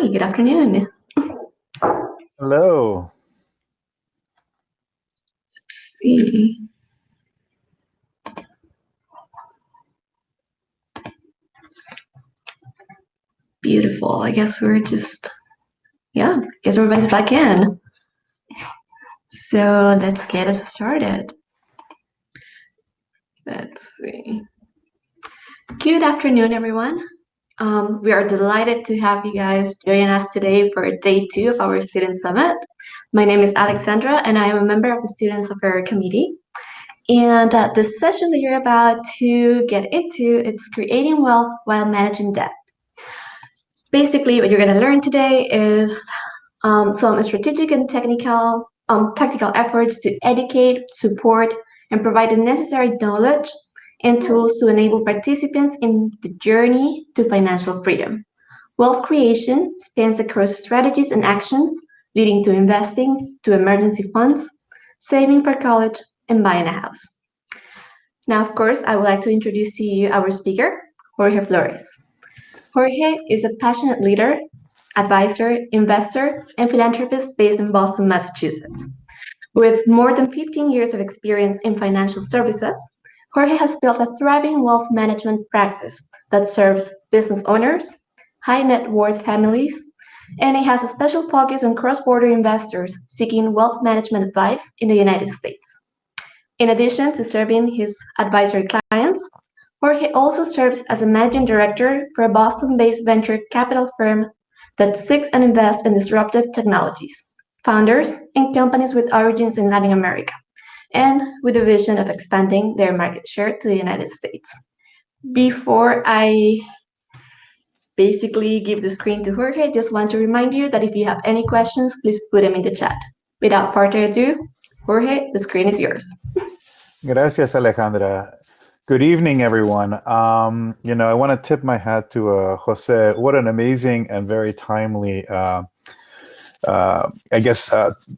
Hi, good afternoon. Hello. See. Beautiful. I guess everybody's back in. So let's get us started. Let's see. Good afternoon, everyone. We are delighted to have you guys join us today for day 2 of our Student Summit. My name is Alexandra, and I am a member of the Students Affairs Committee. And the session that you're about to get into is creating wealth while managing debt. Basically, what you're going to learn today is some strategic and tactical efforts to educate, support, and provide the necessary knowledge and tools to enable participants in the journey to financial freedom. Wealth creation spans across strategies and actions, leading to investing, to emergency funds, saving for college, and buying a house. Now, of course, I would like to introduce to you our speaker, Jorge Flores. Jorge is a passionate leader, advisor, investor, and philanthropist based in Boston, Massachusetts. With more than 15 years of experience in financial services, Jorge has built a thriving wealth management practice that serves business owners, high net worth families, and he has a special focus on cross-border investors seeking wealth management advice in the United States. In addition to serving his advisory clients, Jorge also serves as a managing director for a Boston-based venture capital firm that seeks and invests in disruptive technologies, founders, and companies with origins in Latin America, and with a vision of expanding their market share to the United States. Before I basically give the screen to Jorge, I just want to remind you that if you have any questions, please put them in the chat. Without further ado, Jorge, the screen is yours. Gracias, Alejandra. Good evening, everyone. I want to tip my hat to Jose. What an amazing and very timely,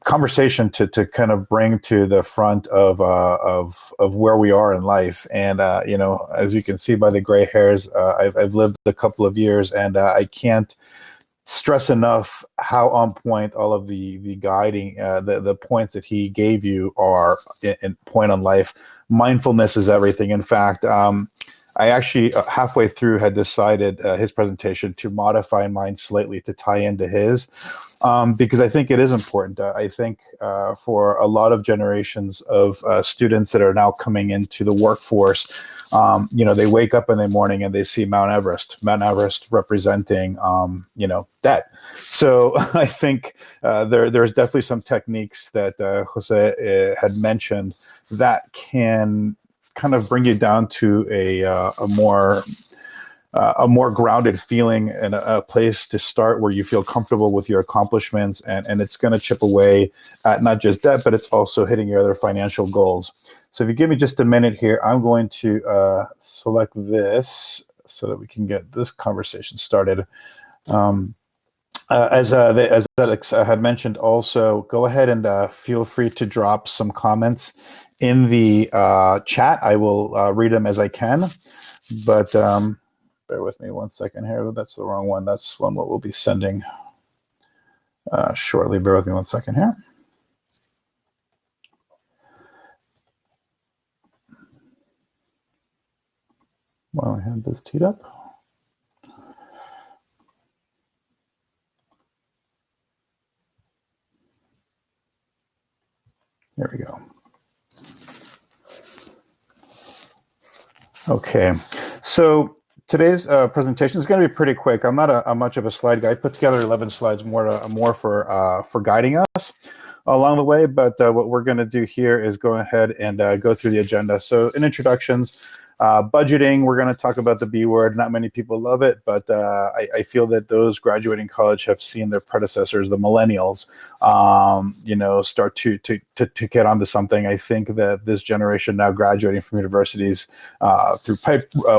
conversation to kind of bring to the front of where we are in life. And as you can see by the gray hairs, I've lived a couple of years, and I can't stress enough how on point all of the guiding the points that he gave you are in point on life. Mindfulness is everything. In fact, I actually halfway through had decided his presentation to modify mine slightly to tie into his, because I think it is important. I think for a lot of generations of students that are now coming into the workforce, they wake up in the morning and they see Mount Everest representing, debt. So I think there's definitely some techniques that Jose had mentioned that can kind of bring you down to a more grounded feeling and a place to start where you feel comfortable with your accomplishments, and it's going to chip away at not just debt, but it's also hitting your other financial goals. So if you give me just a minute here, I'm going to select this so that we can get this conversation started. As Alex had mentioned, also go ahead and feel free to drop some comments in the chat. I will read them as I can, but bear with me one second here. That's the wrong one. That's one what we'll be sending shortly. Bear with me one second here. While I have this teed up. There we go. Okay, so today's presentation is going to be pretty quick. I'm not a much of a slide guy. I put together 11 slides more for guiding us along the way, but what we're going to do here is go ahead and go through the agenda. So in introductions, budgeting, we're going to talk about the B word. Not many people love it, but I feel that those graduating college have seen their predecessors, the millennials, start to get onto something. I think that this generation now graduating from universities through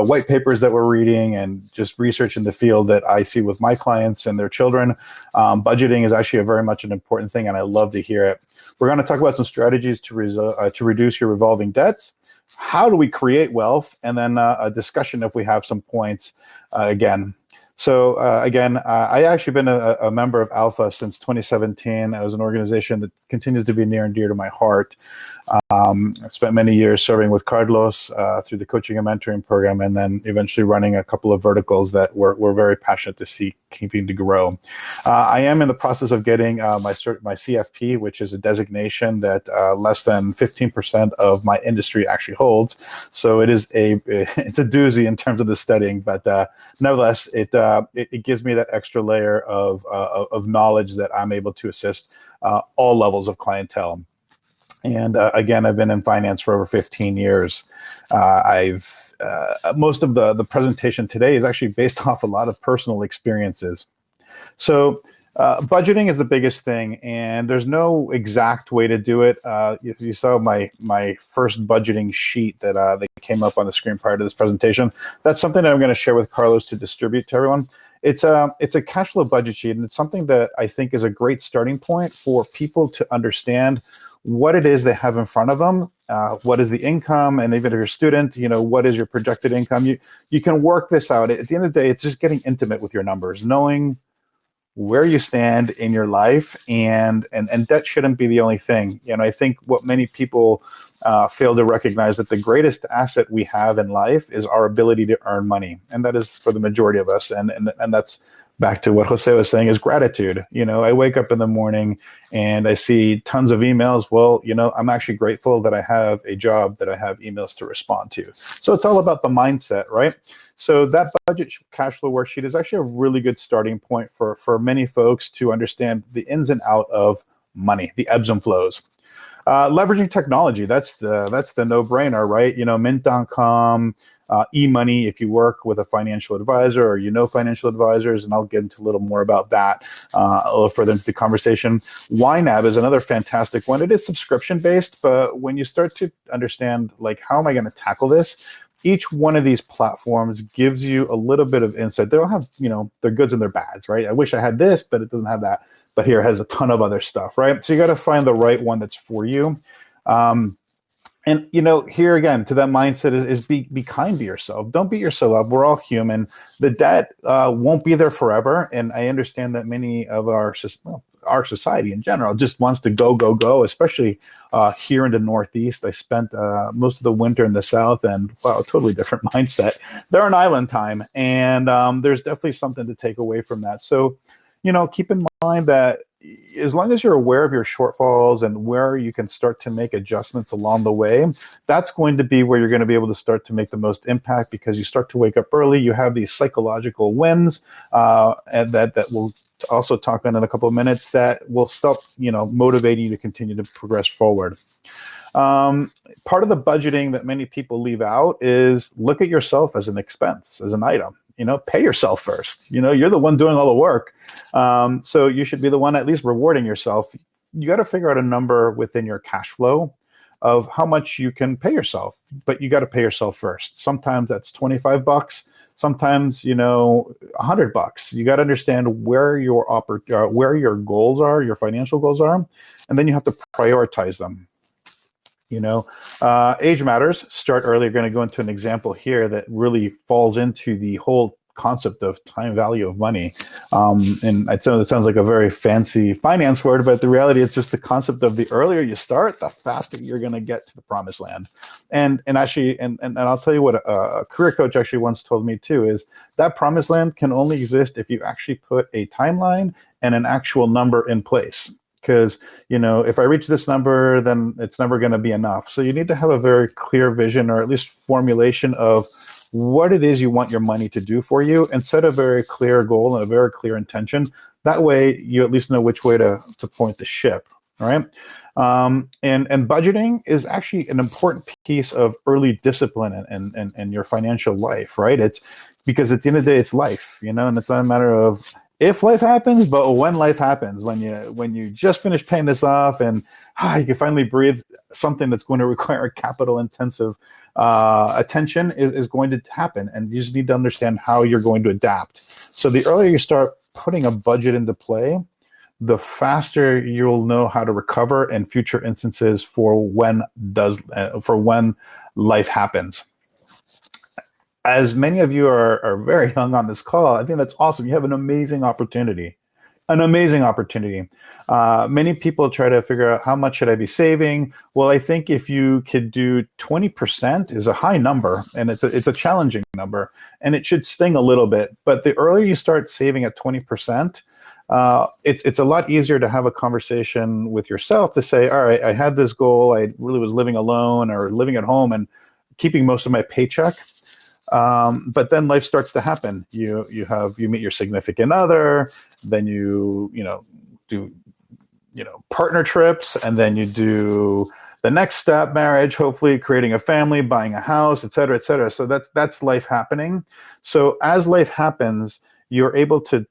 white papers that we're reading and just research in the field that I see with my clients and their children, budgeting is actually very much an important thing, and I love to hear it. We're going to talk about some strategies to reduce your revolving debts. How do we create wealth? And then a discussion if we have some points again. So again, I actually been a member of Alpha since 2017. I was an organization that continues to be near and dear to my heart. I spent many years serving with Carlos through the coaching and mentoring program, and then eventually running a couple of verticals that we're very passionate to see keeping to grow. I am in the process of getting my CFP, which is a designation that less than 15% of my industry actually holds. So it's a doozy in terms of the studying, but nevertheless, it gives me that extra layer of knowledge that I'm able to assist all levels of clientele. And again, I've been in finance for over 15 years. I've most of the presentation today is actually based off a lot of personal experiences. So budgeting is the biggest thing, and there's no exact way to do it. If you saw my first budgeting sheet that came up on the screen prior to this presentation, that's something that I'm going to share with Carlos to distribute to everyone. It's a cash flow budget sheet, and it's something that I think is a great starting point for people to understand what it is they have in front of them, what is the income, and even if you're a student, what is your projected income. You can work this out. At the end of the day, it's just getting intimate with your numbers, knowing where you stand in your life, and debt shouldn't be the only thing. I think what many people fail to recognize, that the greatest asset we have in life is our ability to earn money, and that is for the majority of us, and that's back to what Jose was saying, is gratitude. I wake up in the morning and I see tons of emails. Well, I'm actually grateful that I have a job, that I have emails to respond to. So it's all about the mindset, right? So that budget cash flow worksheet is actually a really good starting point for many folks to understand the ins and out of money, the ebbs and flows. Leveraging technology, that's the no-brainer, right? Mint.com, e-money, if you work with a financial advisor or financial advisors, and I'll get into a little more about that a little further into the conversation. YNAB is another fantastic one. It is subscription-based, but when you start to understand, like, how am I going to tackle this? Each one of these platforms gives you a little bit of insight. They don't have, their goods and their bads, right? I wish I had this, but it doesn't have that. But here it has a ton of other stuff, right? So you got to find the right one that's for you. And here again, to that mindset is be kind to yourself. Don't beat yourself up. We're all human. The debt won't be there forever. And I understand that many of our society in general just wants to go, especially here in the Northeast. I spent most of the winter in the South, and wow, totally different mindset. They're on island time, and there's definitely something to take away from that. So, keep in mind that as long as you're aware of your shortfalls and where you can start to make adjustments along the way, that's going to be where you're going to be able to start to make the most impact, because you start to wake up early. You have these psychological wins, and that will also talk on in a couple of minutes, that will stop, motivating you to continue to progress forward. Part of the budgeting that many people leave out is look at yourself as an expense, as an item. Pay yourself first. You're the one doing all the work. So you should be the one at least rewarding yourself. You got to figure out a number within your cash flow of how much you can pay yourself, but you got to pay yourself first. Sometimes that's $25. Sometimes, $100. You got to understand where your goals are, your financial goals are, and then you have to prioritize them. Age matters. Start early. We're going to go into an example here that really falls into the whole concept of time value of money. And it sounds like a very fancy finance word, but the reality, it's just the concept of the earlier you start, the faster you're going to get to the promised land. And actually, and I'll tell you what a career coach actually once told me too, is that promised land can only exist if you actually put a timeline and an actual number in place. Because, if I reach this number, then it's never going to be enough. So you need to have a very clear vision, or at least formulation of what it is you want your money to do for you, and set a very clear goal and a very clear intention. That way you at least know which way to point the ship. All right. And budgeting is actually an important piece of early discipline and your financial life, right? It's because at the end of the day, it's life, and it's not a matter of if life happens, but when life happens, when you just finish paying this off and you can finally breathe, something that's going to require capital intensive attention is going to happen. And you just need to understand how you're going to adapt. So the earlier you start putting a budget into play, the faster you'll know how to recover in future instances for when life happens. as many of you are very young on this call, I think that's awesome. You have an amazing opportunity. An amazing opportunity. Many people try to figure out how much should I be saving. Well, I think if you could do 20% is a high number, and it's a challenging number, and it should sting a little bit. But the earlier you start saving at 20%, it's a lot easier to have a conversation with yourself to say, all right, I had this goal. I really was living alone or living at home and keeping most of my paycheck. But then life starts to happen. You meet your significant other, then you do partner trips, and then you do the next step, marriage, hopefully creating a family, buying a house, et cetera, et cetera. So that's life happening. So as life happens, you're able to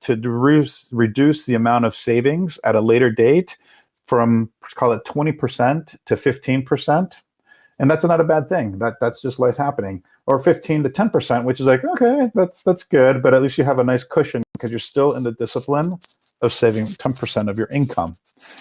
reduce the amount of savings at a later date from, call it 20% to 15%. And that's not a bad thing. That's just life happening. Or 15 to 10%, which is like, okay, that's good, but at least you have a nice cushion because you're still in the discipline of saving 10% of your income.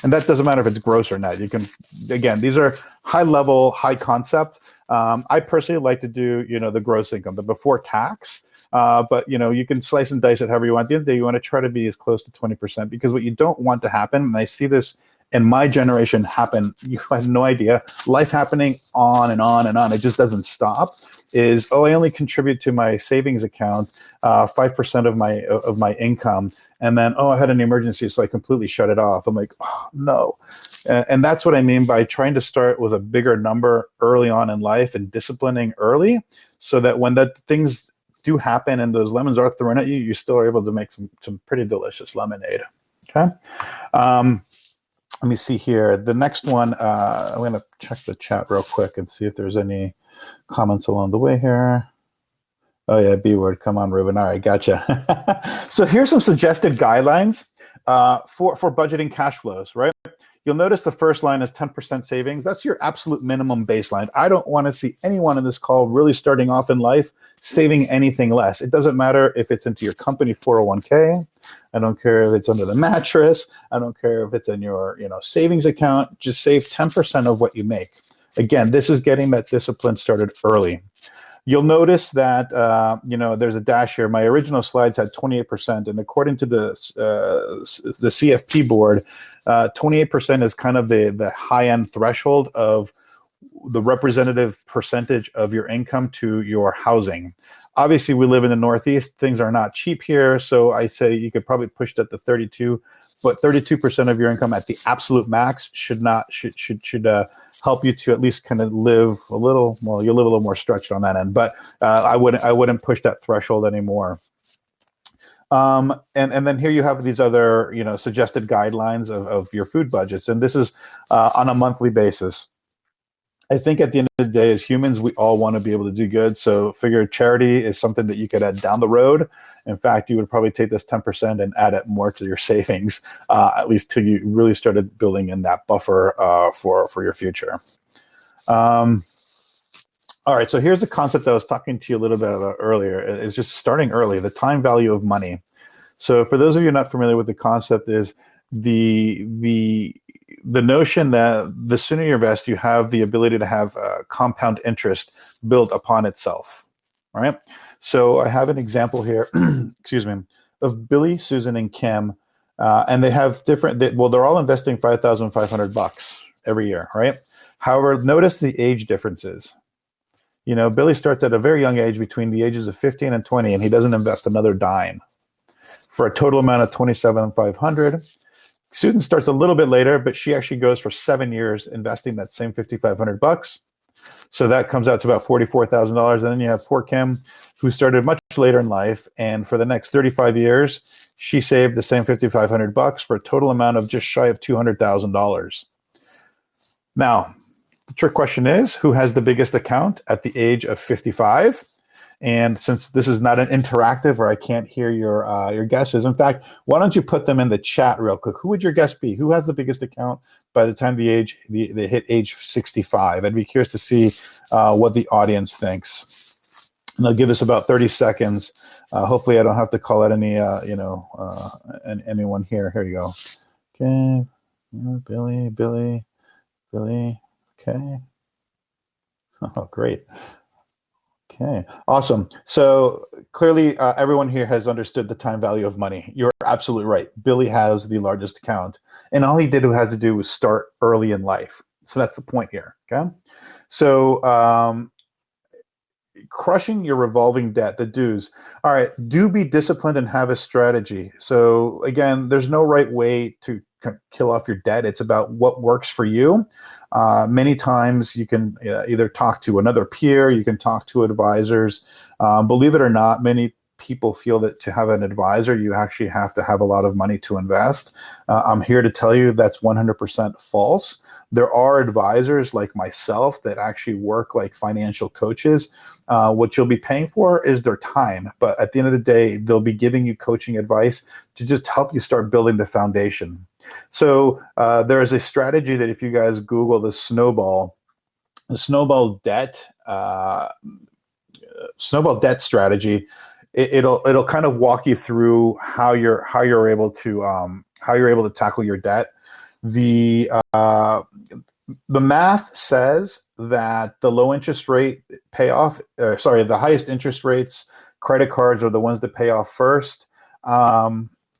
And that doesn't matter if it's gross or net. You can, again, these are high level, high concept. I personally like to do, the gross income, the before tax. But you can slice and dice it however you want. At the end of the day, you want to try to be as close to 20%, because what you don't want to happen, and I see this in my generation happen, you have no idea, life happening on and on and on, it just doesn't stop, is, I only contribute to my savings account 5% of my income, and then, I had an emergency, so I completely shut it off. I'm like, oh, no. And that's what I mean by trying to start with a bigger number early on in life and disciplining early, so that when that things do happen and those lemons are thrown at you, you still are able to make some pretty delicious lemonade. Okay. Let me see here. The next one, I'm going to check the chat real quick and see if there's any comments along the way here. Oh, yeah, B word. Come on, Ruben. All right, gotcha. So here's some suggested guidelines for budgeting cash flows, right? You'll notice the first line is 10% savings. That's your absolute minimum baseline. I don't want to see anyone in this call really starting off in life saving anything less. It doesn't matter if it's into your company 401k. I don't care if it's under the mattress. I don't care if it's in your savings account. Just save 10% of what you make. Again, this is getting that discipline started early. You'll notice that there's a dash here. My original slides had 28%, and according to the CFP board, 28% is kind of the high-end threshold of the representative percentage of your income to your housing. Obviously, we live in the Northeast. Things are not cheap here, so I say you could probably push that to 32, but 32% of your income at the absolute max should help you to at least kind of live a little. Well, you live a little more stretched on that end, but I wouldn't push that threshold anymore. And then here you have these other suggested guidelines of your food budgets, and this is on a monthly basis. I think at the end of the day, as humans, we all want to be able to do good. So figure charity is something that you could add down the road. In fact, you would probably take this 10% and add it more to your savings, at least till you really started building in that buffer for your future. All right, so here's the concept that I was talking to you a little bit about earlier, is just starting early, the time value of money. So for those of you not familiar with the concept, is the notion that the sooner you invest, you have the ability to have compound interest built upon itself, right? So I have an example here, excuse me, of Billy, Susan, and Kim, and they have different. They're all investing $5,500 every year, right? However, notice the age differences. Billy starts at a very young age, between the ages of 15 and 20, and he doesn't invest another dime, for a total amount of $27,500. Susan starts a little bit later, but she actually goes for 7 years investing that same $5,500. So that comes out to about $44,000. And then you have poor Kim, who started much later in life, and for the next 35 years, she saved the same $5,500 for a total amount of just shy of $200,000. Now, the trick question is, who has the biggest account at the age of 55? And since this is not an interactive, or I can't hear your guesses, in fact, why don't you put them in the chat real quick? Who would your guess be? Who has the biggest account by the time they hit age 65? I'd be curious to see what the audience thinks. And I'll give this about 30 seconds. Hopefully, I don't have to call out anyone here. Here you go. Okay, Billy. Okay. Oh, great. Okay, awesome. So clearly, everyone here has understood the time value of money. You're absolutely right. Billy has the largest account, and all he did has to do was start early in life. So that's the point here. Okay, so crushing your revolving debt, the dues. All right, do be disciplined and have a strategy. So again, there's no right way to kill off your debt. It's about what works for you. Many times you can either talk to another peer, you can talk to advisors. Believe it or not, many people feel that to have an advisor, you actually have to have a lot of money to invest. I'm here to tell you that's 100% false. There are advisors like myself that actually work like financial coaches. What you'll be paying for is their time. But at the end of the day, they'll be giving you coaching advice to just help you start building the foundation. So there is a strategy that if you guys Google the snowball debt strategy, it'll kind of walk you through how you're able to tackle your debt. The math says that the low interest rate the highest interest rates, credit cards are the ones that pay off first.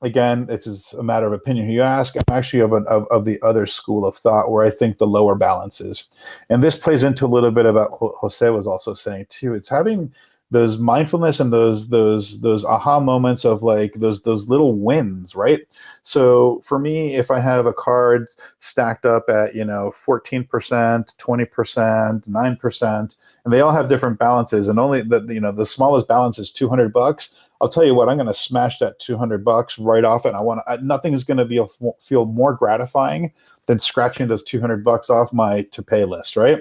Again, it's a matter of opinion who you ask. I'm actually of the other school of thought where I think the lower balances. And this plays into a little bit about what Jose was also saying too. It's having those mindfulness and those aha moments of like those little wins, right? So for me, if I have a card stacked up at 14%, 20%, 9%, and they all have different balances, and only the smallest balance is $200, I'll tell you what, I'm going to smash that $200 right off, and nothing is going to feel more gratifying than scratching those $200 off my to pay list, right?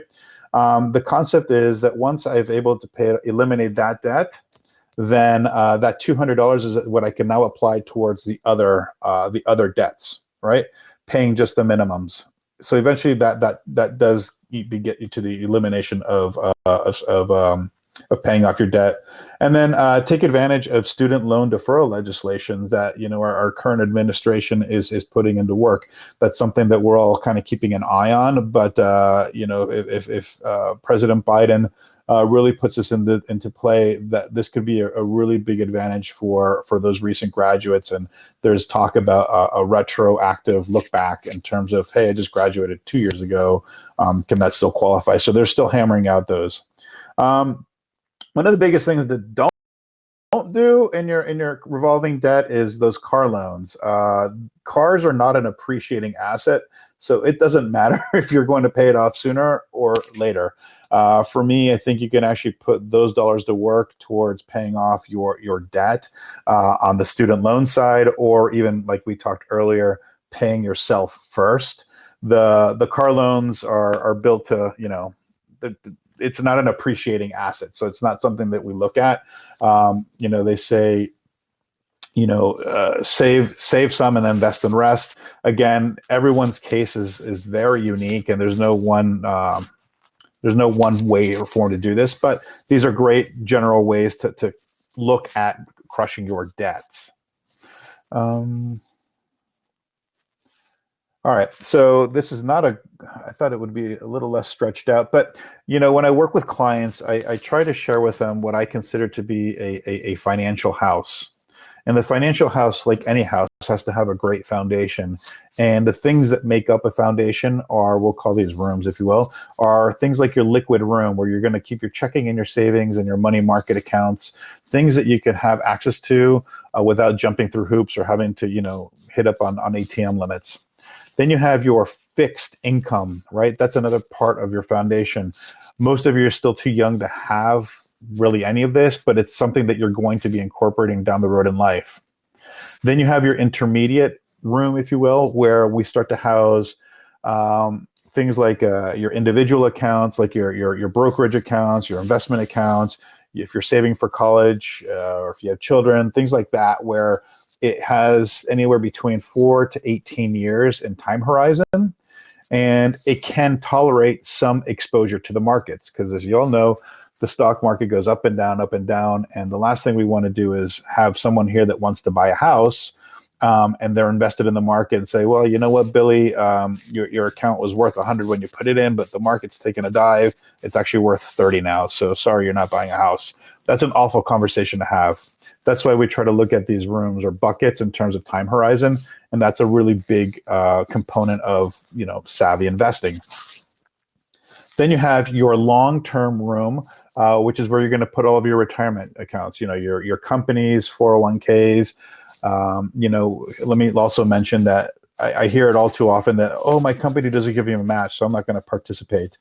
The concept is that once I've able to eliminate that debt, then that $200 is what I can now apply towards the other debts, right? Paying just the minimums. So eventually, that does get you to the elimination of paying off your debt, and then take advantage of student loan deferral legislation that our current administration is putting into work. That's something that we're all kind of keeping an eye on. But if President Biden really puts this into play, that this could be a really big advantage for those recent graduates. And there's talk about a retroactive look back in terms of, hey, I just graduated 2 years ago. Can that still qualify? So they're still hammering out those. One of the biggest things that don't do in your revolving debt is those car loans. Cars are not an appreciating asset, so it doesn't matter if you're going to pay it off sooner or later. For me, I think you can actually put those dollars to work towards paying off your debt on the student loan side, or even like we talked earlier, paying yourself first. The car loans are built to it's not an appreciating asset. So it's not something that we look at. They say, save some and then invest in rest. Again, everyone's case is very unique, and there's no one way or form to do this, but these are great general ways to look at crushing your debts. All right, so this is not I thought it would be a little less stretched out, but when I work with clients, I try to share with them what I consider to be a financial house. And the financial house, like any house, has to have a great foundation. And the things that make up a foundation are, we'll call these rooms, if you will, are things like your liquid room, where you're going to keep your checking and your savings and your money market accounts, things that you can have access to without jumping through hoops or having to, hit up on ATM limits. Then you have your fixed income, right? That's another part of your foundation. Most of you are still too young to have really any of this, but it's something that you're going to be incorporating down the road in life. Then you have your intermediate room, if you will, where we start to house things like your individual accounts, like your brokerage accounts, your investment accounts, if you're saving for college, or if you have children, things like that, where it has anywhere between 4 to 18 years in time horizon, and it can tolerate some exposure to the markets, because as you all know, the stock market goes up and down, and the last thing we want to do is have someone here that wants to buy a house and they're invested in the market and say, well, you know what, Billy, your account was worth 100 when you put it in, but the market's taken a dive. It's actually worth 30 now. So sorry, you're not buying a house. That's an awful conversation to have. That's why we try to look at these rooms or buckets in terms of time horizon. And that's a really big component of, savvy investing. Then you have your long-term room, which is where you're going to put all of your retirement accounts, your companies, 401ks. Let me also mention that I hear it all too often that, oh, my company doesn't give you a match, so I'm not going to participate.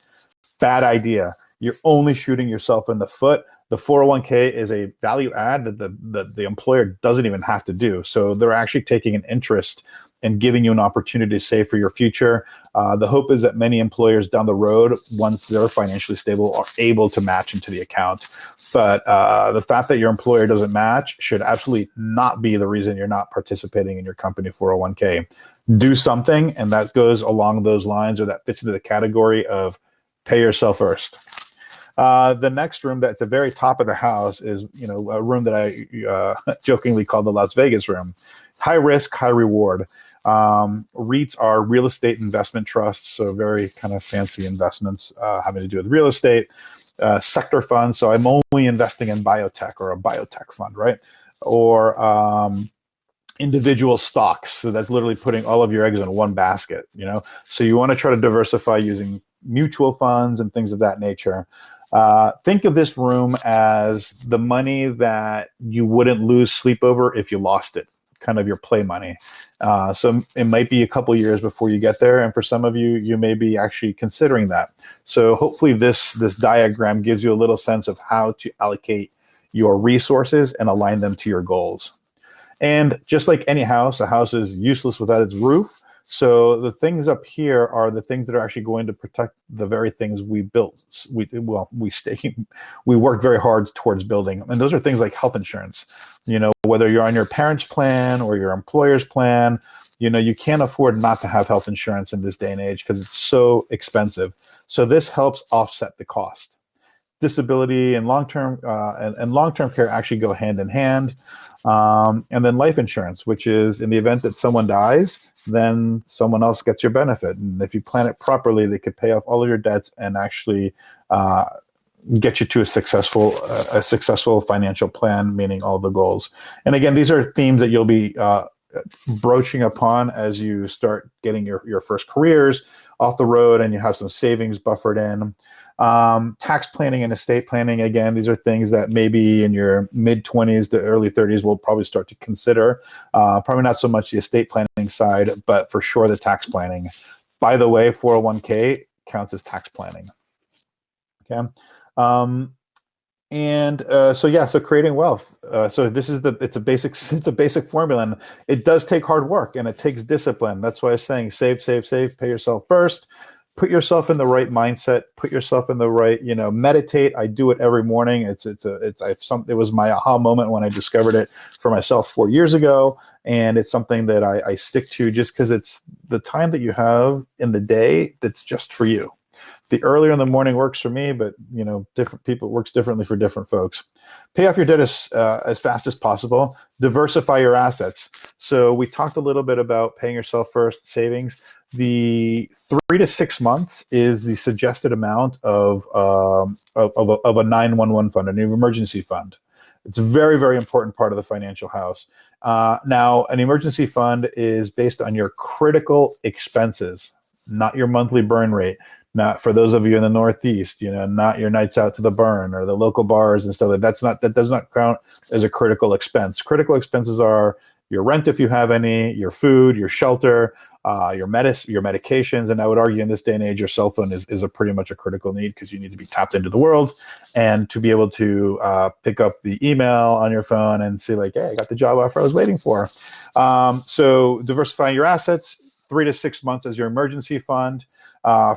Bad idea. You're only shooting yourself in the foot. The 401k is a value add that the employer doesn't even have to do. So they're actually taking an interest and giving you an opportunity to save for your future. The hope is that many employers down the road, once they're financially stable, are able to match into the account. But the fact that your employer doesn't match should absolutely not be the reason you're not participating in your company 401k. Do something, and that goes along those lines, or that fits into the category of pay yourself first. The next room that at the very top of the house is, a room that I jokingly call the Las Vegas room. High risk, high reward. REITs are real estate investment trusts, so very kind of fancy investments having to do with real estate. Sector funds, so I'm only investing in biotech, or a biotech fund, right? Or individual stocks. So that's literally putting all of your eggs in one basket, So you want to try to diversify using mutual funds and things of that nature. Think of this room as the money that you wouldn't lose sleep over if you lost it, kind of your play money. So it might be a couple years before you get there. And for some of you, you may be actually considering that. So hopefully this diagram gives you a little sense of how to allocate your resources and align them to your goals. And just like any house, a house is useless without its roof. So the things up here are the things that are actually going to protect the very things we built. We worked very hard towards building. And those are things like health insurance. Whether you're on your parents' plan or your employer's plan, you can't afford not to have health insurance in this day and age because it's so expensive. So this helps offset the cost. Disability and long-term long-term care actually go hand in hand. And then life insurance, which is in the event that someone dies, then someone else gets your benefit. And if you plan it properly, they could pay off all of your debts and actually get you to a successful financial plan, meaning all the goals. And again, these are themes that you'll be broaching upon as you start getting your first careers off the road and you have some savings buffered in. Tax planning and estate planning, again, these are things that maybe in your mid-20s to early 30s we'll probably start to consider. Probably not so much the estate planning side, but for sure the tax planning. By the way, 401k counts as tax planning. Okay. So creating wealth. So this is it's a basic formula, and it does take hard work and it takes discipline. That's why I was saying save, pay yourself first. Put yourself in the right mindset, put yourself in the right, meditate. I do it every morning. It was my aha moment when I discovered it for myself 4 years ago. And it's something that I stick to just because it's the time that you have in the day that's just for you. The earlier in the morning works for me, but different people, it works differently for different folks. Pay off your debt as fast as possible. Diversify your assets. So we talked a little bit about paying yourself first, savings. The 3 to 6 months is the suggested amount of a 911 fund, a new emergency fund. It's a very, very important part of the financial house. Now, an emergency fund is based on your critical expenses, not your monthly burn rate. Not for those of you in the Northeast, not your nights out to the burn or the local bars and stuff. That does not count as a critical expense. Critical expenses are your rent, if you have any, your food, your shelter, your medications. And I would argue in this day and age, your cell phone is a pretty much a critical need because you need to be tapped into the world and to be able to pick up the email on your phone and see like, hey, I got the job offer I was waiting for. So diversifying your assets. 3 to 6 months as your emergency fund.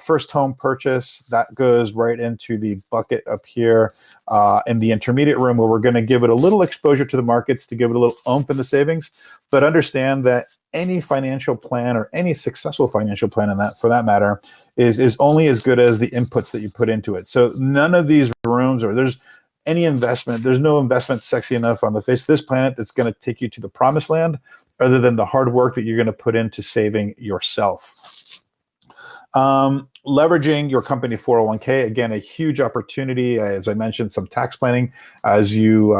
First home purchase, that goes right into the bucket up here in the intermediate room where we're going to give it a little exposure to the markets to give it a little oomph in the savings. But understand that any financial plan or any successful financial plan for that matter is only as good as the inputs that you put into it. So none of these rooms, or there's any investment, there's no investment sexy enough on the face of this planet that's going to take you to the promised land other than the hard work that you're going to put into saving yourself. Leveraging your company 401k, again, a huge opportunity. As I mentioned, some tax planning as you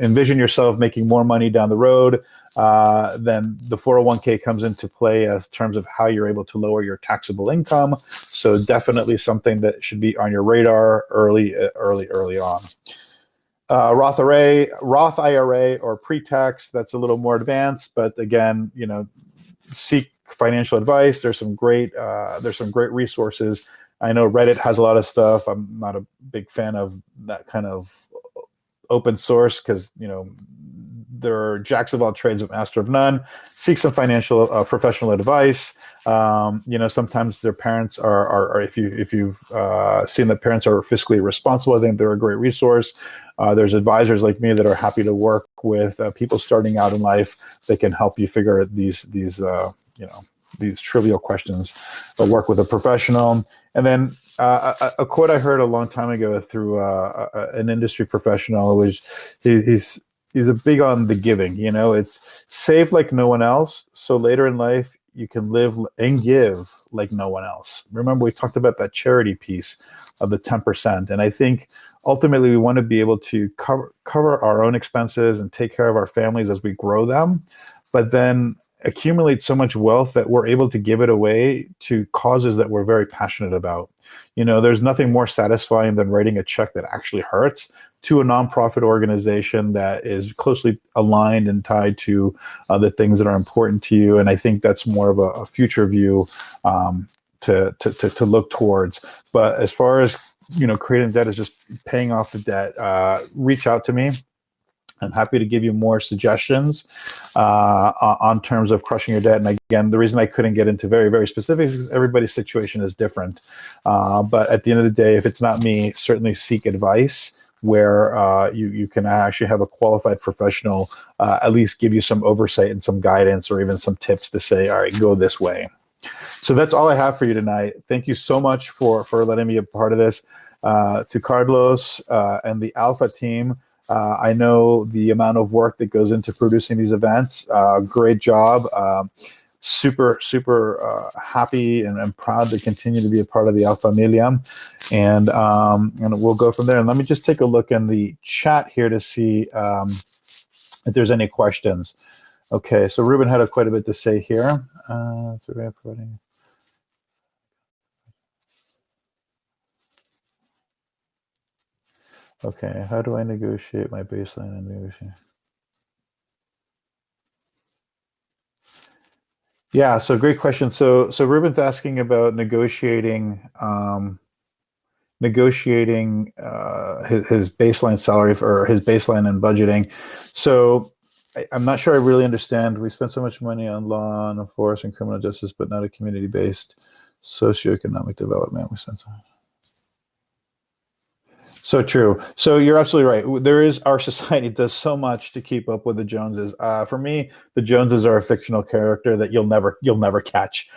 envision yourself making more money down the road. Then the 401k comes into play as terms of how you're able to lower your taxable income. So definitely something that should be on your radar early on. Roth IRA or pre-tax, that's a little more advanced, but again, seek financial advice. There's some great resources. I know Reddit has a lot of stuff. I'm not a big fan of that kind of open source because there are jacks of all trades, but master of none. Seek some financial professional advice. Sometimes their parents are if you've seen that parents are fiscally responsible, I think they're a great resource. There's advisors like me that are happy to work with people starting out in life that can help you figure out these trivial questions, but work with a professional. And then a quote I heard a long time ago through an industry professional, which he's a big on the giving. It's save like no one else, so later in life you can live and give like no one else. Remember, we talked about that charity piece of the 10%, and I think ultimately we want to be able to cover our own expenses and take care of our families as we grow them, but then accumulate so much wealth that we're able to give it away to causes that we're very passionate about. There's nothing more satisfying than writing a check that actually hurts to a nonprofit organization that is closely aligned and tied to the things that are important to you. And I think that's more of a future view to look towards. But as far as creating debt is just paying off the debt, reach out to me. I'm happy to give you more suggestions on terms of crushing your debt. And again, the reason I couldn't get into very, very specifics is everybody's situation is different. But at the end of the day, if it's not me, certainly seek advice where you can actually have a qualified professional at least give you some oversight and some guidance or even some tips to say, all right, go this way. So that's all I have for you tonight. Thank you so much for letting me be a part of this. To Carlos and the Alpha team, I know the amount of work that goes into producing these events. Great job. Super happy and proud to continue to be a part of the Alpha Familia. And we'll go from there. And let me just take a look in the chat here to see if there's any questions. Okay, so Ruben had quite a bit to say here. Okay, how do I negotiate my baseline and negotiate? Yeah, so great question. So Ruben's asking about negotiating his baseline salary or his baseline and budgeting. So I'm not sure I really understand. We spend so much money on law and enforcement and criminal justice, but not a community-based socioeconomic development. We spend so much. So true. So you're absolutely right. Our society does so much to keep up with the Joneses. For me, the Joneses are a fictional character that you'll never catch.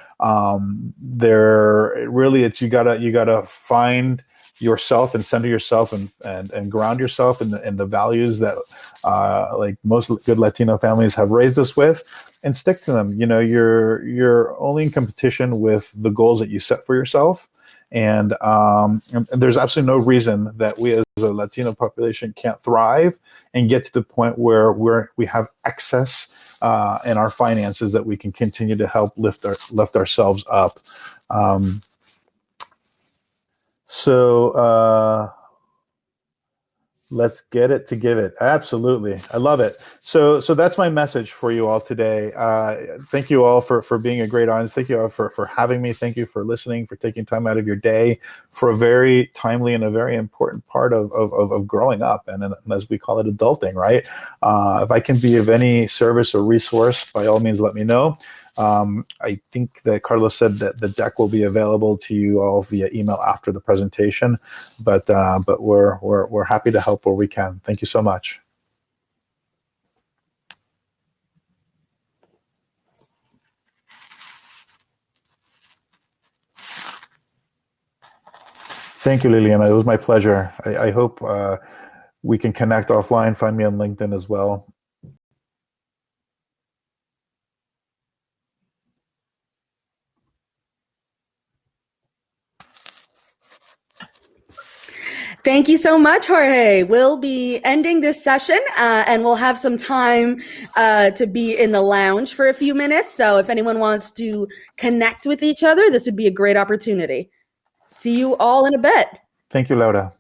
It's you gotta find yourself and center yourself and ground yourself in the values that like most good Latino families have raised us with, and stick to them. You're only in competition with the goals that you set for yourself. And there's absolutely no reason that we as a Latino population can't thrive and get to the point where we have excess in our finances that we can continue to help lift ourselves up. Let's get it to give it. Absolutely. I love it. So that's my message for you all today. Thank you all for being a great audience. Thank you all for having me. Thank you for listening, for taking time out of your day for a very timely and a very important part of growing up. And as we call it, adulting, right? If I can be of any service or resource, by all means, let me know. I think that Carlos said that the deck will be available to you all via email after the presentation, but we're happy to help where we can. Thank you so much. Thank you, Liliana. It was my pleasure. I hope we can connect offline. Find me on LinkedIn as well. Thank you so much, Jorge. We'll be ending this session and we'll have some time to be in the lounge for a few minutes. So if anyone wants to connect with each other, this would be a great opportunity. See you all in a bit. Thank you, Laura.